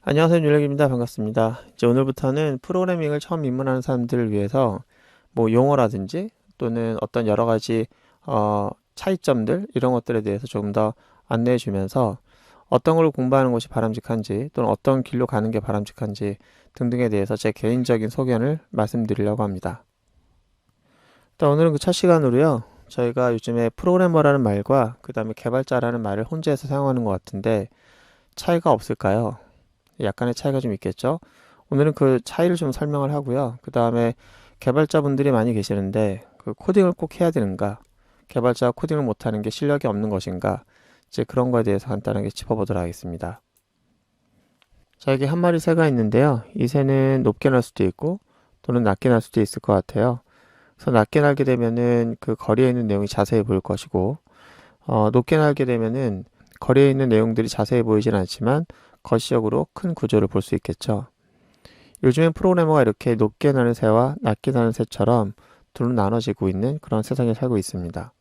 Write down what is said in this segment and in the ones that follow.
안녕하세요. 윤혁입니다. 반갑습니다. 이제 오늘부터는 프로그래밍을 처음 입문하는 사람들을 위해서 뭐 용어라든지 또는 어떤 여러 가지 차이점들 이런 것들에 대해서 조금 더 안내해 주면서 어떤 걸 공부하는 것이 바람직한지 또는 어떤 길로 가는 게 바람직한지 등등에 대해서 제 개인적인 소견을 말씀드리려고 합니다. 일단 오늘은 그 첫 시간으로요. 저희가 요즘에 프로그래머라는 말과 그 다음에 개발자라는 말을 혼재해서 사용하는 것 같은데 차이가 없을까요? 약간의 차이가 좀 있겠죠. 오늘은 그 차이를 좀 설명을 하고요. 그 다음에 개발자분들이 많이 계시는데 그 코딩을 꼭 해야 되는가? 개발자가 코딩을 못하는 게 실력이 없는 것인가? 이제 그런 거에 대해서 간단하게 짚어보도록 하겠습니다. 자, 여기 한 마리 새가 있는데요. 이 새는 높게 날 수도 있고 또는 낮게 날 수도 있을 것 같아요. 그래서 낮게 날게 되면은 그 거리에 있는 내용이 자세히 보일 것이고 높게 날게 되면은 거리에 있는 내용들이 자세히 보이진 않지만 거시적으로 큰 구조를 볼 수 있겠죠. 요즘엔 프로그래머가 이렇게 높게 나는 새와 낮게 나는 새처럼 둘로 나눠지고 있는 그런 세상에 살고 있습니다.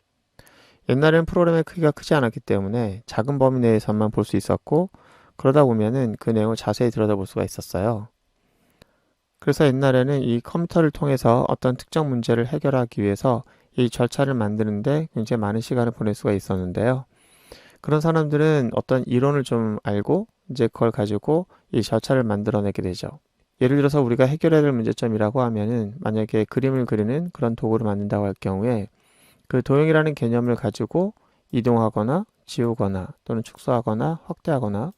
옛날에는 프로그램의 크기가 크지 않았기 때문에 작은 범위 내에서만 볼 수 있었고 그러다 보면은 그 내용을 자세히 들여다볼 수가 있었어요. 그래서 옛날에는 이 컴퓨터를 통해서 어떤 특정 문제를 해결하기 위해서 이 절차를 만드는데 굉장히 많은 시간을 보낼 수가 있었는데요. 그런 사람들은 어떤 이론을 좀 알고 이제 그걸 가지고 이 절차를 만들어내게 되죠. 예를 들어서 우리가 해결해야 될 문제점이라고 하면은 만약에 그림을 그리는 그런 도구를 만든다고 할 경우에 그 도형이라는 개념을 가지고 이동하거나 지우거나 또는 축소하거나 확대하거나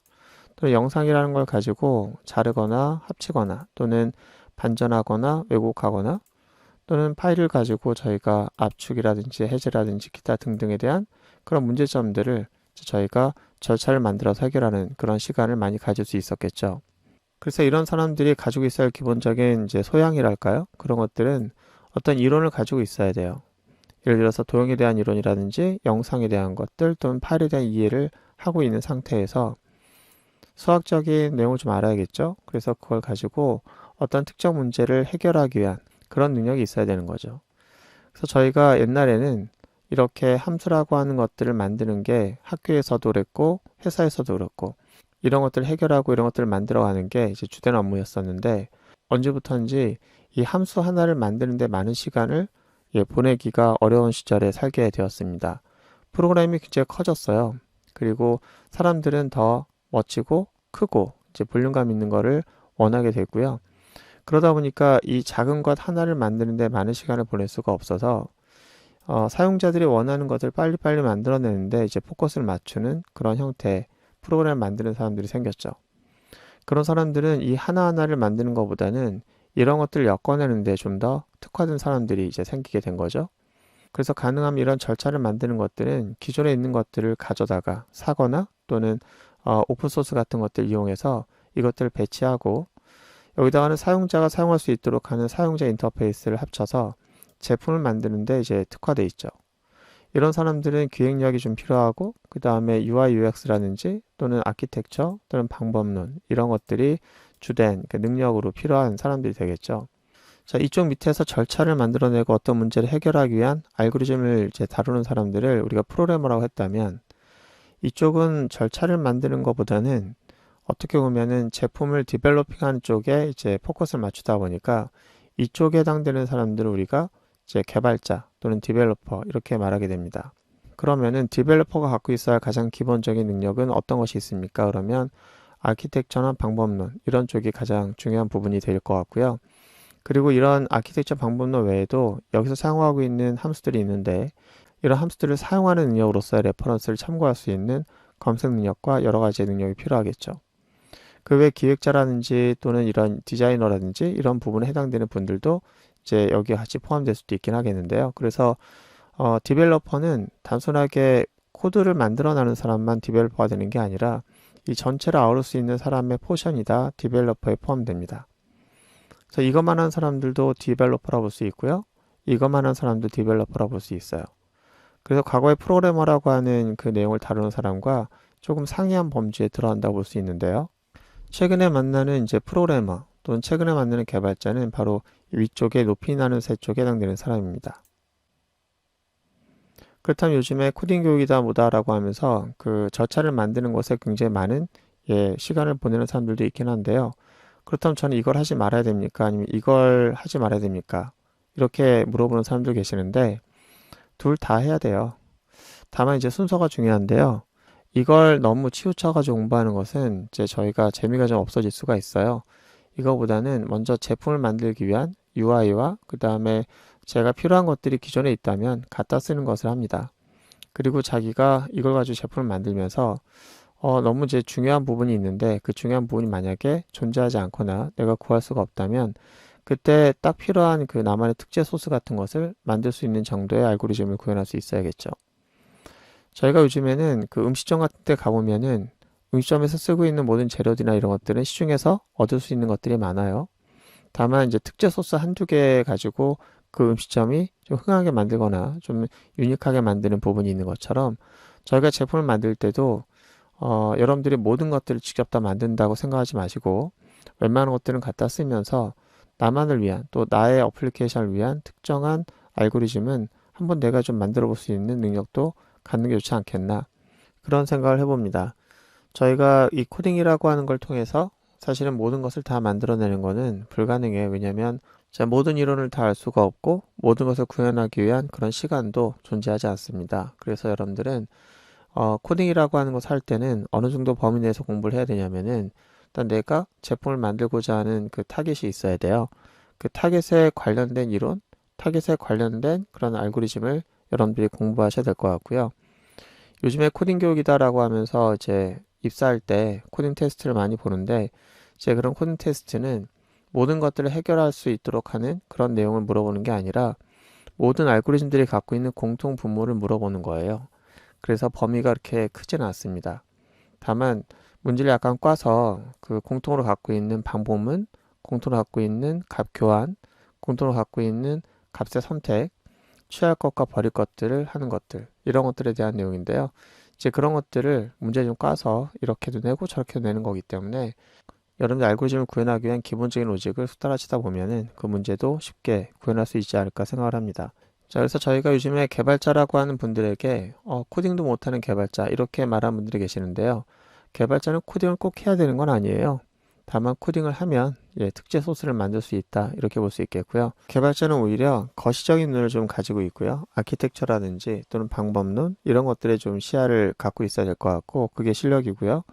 또는 영상이라는 걸 가지고 자르거나 합치거나 또는 반전하거나 왜곡하거나 또는 파일을 가지고 저희가 압축이라든지 해제라든지 기타 등등에 대한 그런 문제점들을 저희가 절차를 만들어서 해결하는 그런 시간을 많이 가질 수 있었겠죠. 그래서 이런 사람들이 가지고 있어야 할 기본적인 이제 소양이랄까요? 그런 것들은 어떤 이론을 가지고 있어야 돼요. 예를 들어서 도형에 대한 이론이라든지 영상에 대한 것들 또는 파일에 대한 이해를 하고 있는 상태에서 수학적인 내용을 좀 알아야겠죠? 그래서 그걸 가지고 어떤 특정 문제를 해결하기 위한 그런 능력이 있어야 되는 거죠. 그래서 저희가 옛날에는 이렇게 함수라고 하는 것들을 만드는 게 학교에서도 그랬고 회사에서도 그렇고 이런 것들을 해결하고 이런 것들을 만들어가는 게 이제 주된 업무였었는데 언제부턴지 이 함수 하나를 만드는데 많은 시간을 보내기가 어려운 시절에 살게 되었습니다. 프로그램이 굉장히 커졌어요. 그리고 사람들은 더 멋지고 크고 이제 볼륨감 있는 거를 원하게 됐고요. 그러다 보니까 이 작은 것 하나를 만드는데 많은 시간을 보낼 수가 없어서 사용자들이 원하는 것을 빨리빨리 만들어내는데 이제 포커스를 맞추는 그런 형태의 프로그램을 만드는 사람들이 생겼죠. 그런 사람들은 이 하나하나를 만드는 것보다는 이런 것들을 엮어내는데 좀 더 특화된 사람들이 이제 생기게 된 거죠. 그래서 가능하면 이런 절차를 만드는 것들은 기존에 있는 것들을 가져다가 사거나 또는 오픈소스 같은 것들 이용해서 이것들을 배치하고 여기다가는 사용자가 사용할 수 있도록 하는 사용자 인터페이스를 합쳐서 제품을 만드는데 이제 특화돼 있죠. 이런 사람들은 기획력이 좀 필요하고 그 다음에 UI UX라든지 또는 아키텍처 또는 방법론 이런 것들이 주된 그 능력으로 필요한 사람들이 되겠죠. 자, 이쪽 밑에서 절차를 만들어내고 어떤 문제를 해결하기 위한 알고리즘을 이제 다루는 사람들을 우리가 프로그래머라고 했다면 이쪽은 절차를 만드는 것보다는 어떻게 보면은 제품을 디벨로핑하는 쪽에 이제 포커스를 맞추다 보니까 이쪽에 해당되는 사람들을 우리가 이제 개발자 또는 디벨로퍼 이렇게 말하게 됩니다. 그러면은 디벨로퍼가 갖고 있어야 할 가장 기본적인 능력은 어떤 것이 있습니까? 그러면 아키텍처나 방법론 이런 쪽이 가장 중요한 부분이 될 것 같고요. 그리고 이런 아키텍처 방법론 외에도 여기서 사용하고 있는 함수들이 있는데 이런 함수들을 사용하는 능력으로서의 레퍼런스를 참고할 수 있는 검색 능력과 여러 가지의 능력이 필요하겠죠. 그 외 기획자라든지 또는 이런 디자이너라든지 이런 부분에 해당되는 분들도 이제 여기에 같이 포함될 수도 있긴 하겠는데요. 그래서 디벨로퍼는 단순하게 코드를 만들어내는 사람만 디벨로퍼가 되는 게 아니라 이 전체를 아우를 수 있는 사람의 포션이 다 디벨로퍼에 포함됩니다. 그래서 이것만 한 사람들도 디벨로퍼라고 볼 수 있고요. 이것만 한 사람도 디벨로퍼라고 볼 수 있어요. 그래서 과거의 프로그래머라고 하는 그 내용을 다루는 사람과 조금 상이한 범주에 들어간다고 볼 수 있는데요. 최근에 만나는 이제 프로그래머 또는 최근에 만나는 개발자는 바로 위쪽에 높이 나는 새 쪽에 해당되는 사람입니다. 그렇다면 요즘에 코딩 교육이다 뭐다라고 하면서 그 절차를 만드는 것에 굉장히 많은 시간을 보내는 사람들도 있긴 한데요. 그렇다면 저는 이걸 하지 말아야 됩니까? 아니면 이걸 하지 말아야 됩니까? 이렇게 물어보는 사람들 계시는데 둘 다 해야 돼요. 다만 이제 순서가 중요한데요. 이걸 너무 치우쳐가지고 공부하는 것은 이제 저희가 재미가 좀 없어질 수가 있어요. 이거보다는 먼저 제품을 만들기 위한 UI와 그 다음에 제가 필요한 것들이 기존에 있다면 갖다 쓰는 것을 합니다. 그리고 자기가 이걸 가지고 제품을 만들면서 너무 이제 중요한 부분이 있는데 그 중요한 부분이 만약에 존재하지 않거나 내가 구할 수가 없다면 그때 딱 필요한 그 나만의 특제 소스 같은 것을 만들 수 있는 정도의 알고리즘을 구현할 수 있어야겠죠. 저희가 요즘에는 그 음식점 같은 데 가보면은 음식점에서 쓰고 있는 모든 재료들이나 이런 것들은 시중에서 얻을 수 있는 것들이 많아요. 다만 이제 특제 소스 한두 개 가지고 그 음식점이 좀 흥하게 만들거나 좀 유니크하게 만드는 부분이 있는 것처럼 저희가 제품을 만들 때도 여러분들이 모든 것들을 직접 다 만든다고 생각하지 마시고 웬만한 것들은 갖다 쓰면서 나만을 위한 또 나의 어플리케이션을 위한 특정한 알고리즘은 한번 내가 좀 만들어 볼 수 있는 능력도 갖는 게 좋지 않겠나 그런 생각을 해봅니다. 저희가 이 코딩이라고 하는 걸 통해서 사실은 모든 것을 다 만들어내는 것은 불가능해요. 왜냐하면 제가 모든 이론을 다 알 수가 없고 모든 것을 구현하기 위한 그런 시간도 존재하지 않습니다. 그래서 여러분들은 코딩이라고 하는 것을 할 때는 어느 정도 범위 내에서 공부를 해야 되냐면은 일단 내가 제품을 만들고자 하는 그 타겟이 있어야 돼요. 그 타겟에 관련된 이론, 타겟에 관련된 그런 알고리즘을 여러분들이 공부하셔야 될 것 같고요. 요즘에 코딩 교육이다라고 하면서 이제 입사할 때 코딩 테스트를 많이 보는데 이제 그런 코딩 테스트는 모든 것들을 해결할 수 있도록 하는 그런 내용을 물어보는 게 아니라 모든 알고리즘들이 갖고 있는 공통 분모를 물어보는 거예요. 그래서 범위가 그렇게 크지는 않습니다. 다만 문제를 약간 꽈서 그 공통으로 갖고 있는 방법은 공통으로 갖고 있는 값 교환, 공통으로 갖고 있는 값의 선택, 취할 것과 버릴 것들을 하는 것들 이런 것들에 대한 내용인데요. 이제 그런 것들을 문제 좀 꽈서 이렇게도 내고 저렇게도 내는 거기 때문에 여러분들 알고리즘을 구현하기 위한 기본적인 로직을 숙달하시다 보면은 그 문제도 쉽게 구현할 수 있지 않을까 생각을 합니다. 자, 그래서 저희가 요즘에 개발자라고 하는 분들에게 코딩도 못하는 개발자 이렇게 말하는 분들이 계시는데요. 개발자는 코딩을 꼭 해야 되는 건 아니에요. 다만 코딩을 하면 특제 소스를 만들 수 있다 이렇게 볼 수 있겠고요. 개발자는 오히려 거시적인 눈을 좀 가지고 있고요. 아키텍처라든지 또는 방법론 이런 것들에 좀 시야를 갖고 있어야 될 것 같고 그게 실력이고요.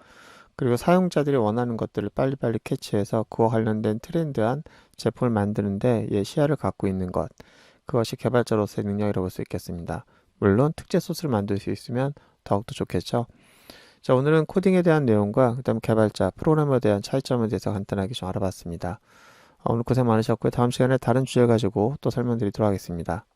그리고 사용자들이 원하는 것들을 빨리빨리 캐치해서 그와 관련된 트렌드한 제품을 만드는데 시야를 갖고 있는 것 그것이 개발자로서의 능력이라고 볼 수 있겠습니다. 물론 특제 소스를 만들 수 있으면 더욱더 좋겠죠. 자, 오늘은 코딩에 대한 내용과 그 다음 개발자, 프로그래머에 대한 차이점에 대해서 간단하게 좀 알아봤습니다. 오늘 고생 많으셨고요. 다음 시간에 다른 주제 가지고 또 설명드리도록 하겠습니다.